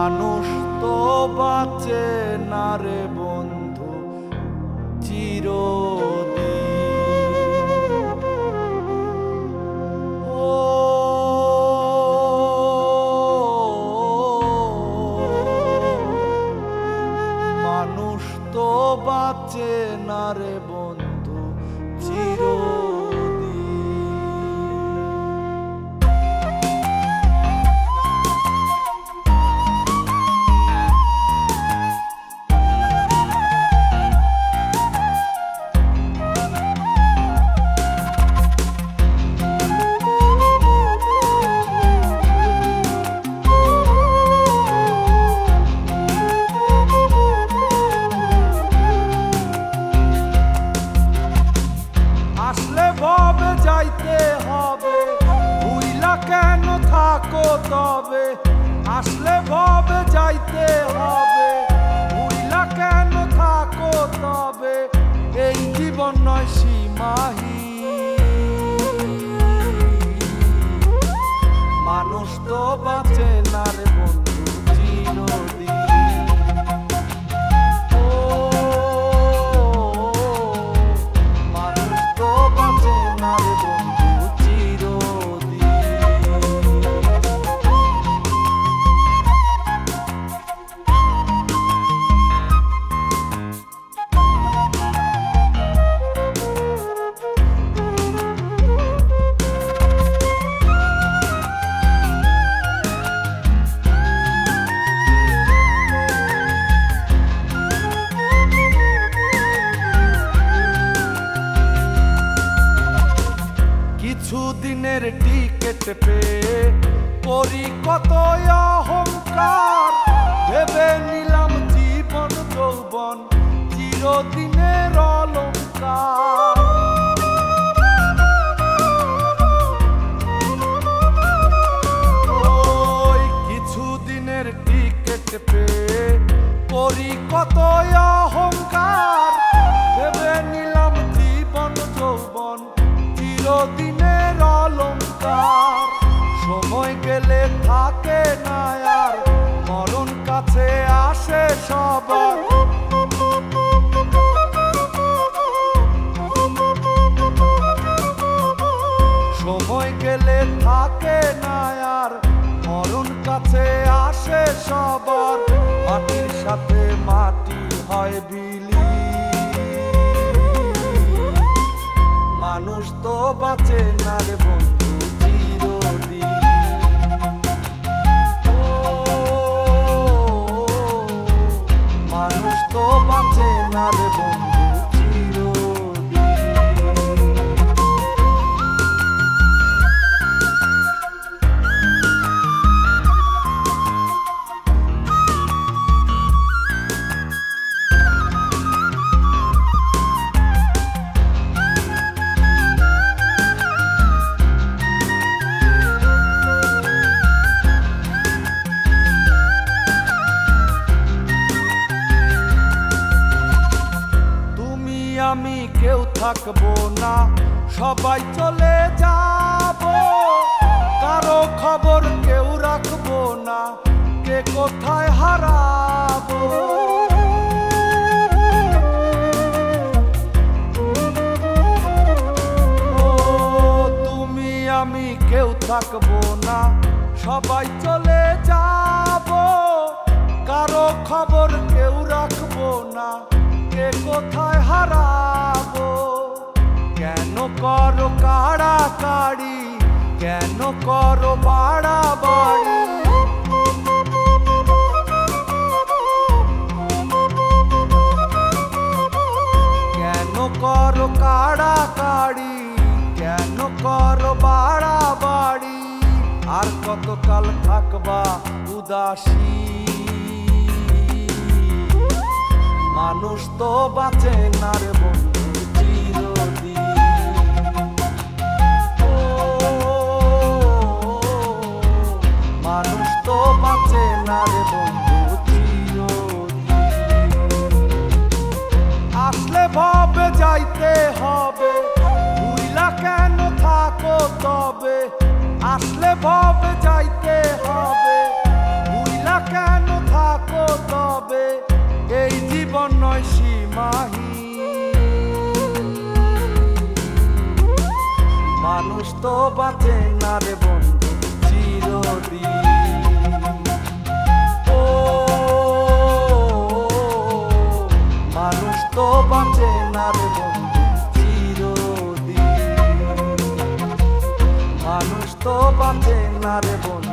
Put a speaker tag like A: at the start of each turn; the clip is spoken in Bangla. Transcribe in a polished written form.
A: মানুষ তো বাঁচে না রে বন্ধু চিরদিন। ও মানুষ তো বাঁচে না রে বন্ধু চিরদিন। আসলে ভবে যাইতে হবে, ভুইলা কেন থাকো তবে। আসলে ভবে যাইতে হবে, ভুইলা কেন থাকো তবে। এই জীবন নয় সীমাহীন, মানুষ তো বাঁচে না রে বন্ধু চিরদিন। কিছুদিনের টিকেট পেয়ে করি কত অহংকার। ভেবে নিলাম জীবন যৌবন চিরদিনের অলংকার। ওই কিছুদিনের টিকেট পেয়ে করি কত অহংকার। ভেবে নিলাম জীবন যৌবন চিরদিনের অলংকার। সময় গেলে থাকে না আর, মরণ কাছে আসে সবার। সময় গেলে থাকে না আর, মরণ কাছে আসে সবার। মাটির সাথে মাটি হয় বিলীন, মানুষ তো বাঁচে না রে বন্ধু চিরদিন। মানুষ তো বাঁচে না রে বন্ধু আমি কেউ থাকবো না, সবাই চলে যাব। কারো খবর কেউ রাখবো না, কে কোথায় হারাবো। ও তুমি আমি কেউ থাকবো না, সবাই চলে যাব। কারো খবর কেউ রাখবো না, কে কোথায় হারাবো। কেন করো কাড়াকাড়ি, কেন করো বাড়াবাড়ি। কেন করো কাড়াকাড়ি, কেন করো বাড়াবাড়ি। আর কতকাল থাকবা উদাসী, মানুষ তো বাঁচে না রে বন্ধু চিরদিন। মানুষ তো বাঁচে না রে বন্ধু চিরদিন। আসলে ভবে যাইতে হবে, ভুইলা কেন থাকো তবে। আসলে ভবে যাইতে হবে, ভুইলা কেন মানুষ তো বাঁচে না রে বন্ধু চিরদিন। ও মানুষ তো বাঁচে না রে বন্ধু চিরদিন, মানুষ তো বাঁচে না রে বন্ধু।